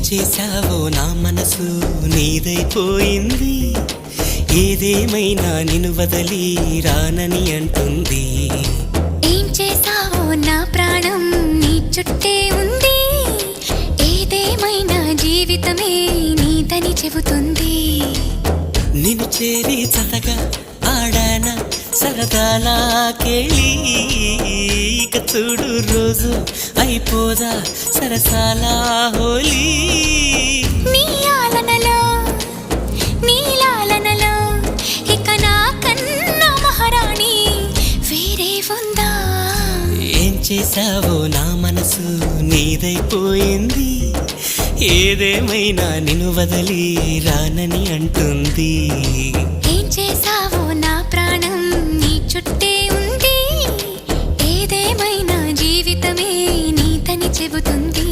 చేశావో నా మనసు నీదైపోయింది, ఏదేమైనా నిన్ను వదలి రానని అంటుంది. ఏం చేశావో నా ప్రాణం నీ చుట్టే ఉంది, ఏదేమైనా జీవితమే నీదని చెబుతుంది. నిన్ను చేరి చతగా ఆడాన సరదాలా కేళి, ఇక చూడు రోజు అయిపోదా సరసాల హోలీ. నీ ఆలనలో నీ లాలనలో ఇక నా కన్నా మహారాణి వేరే ఉందా? ఏం చేశావో నా మనసు నీదైపోయింది, ఏదేమైనా నిన్ను వదలి రానని అంటుంది. ఏం చేశావో నా ప్రాణం నీ చుట్టే ఉంది, ఏదేమైనా జీవితమే నీదని చెబుతుంది.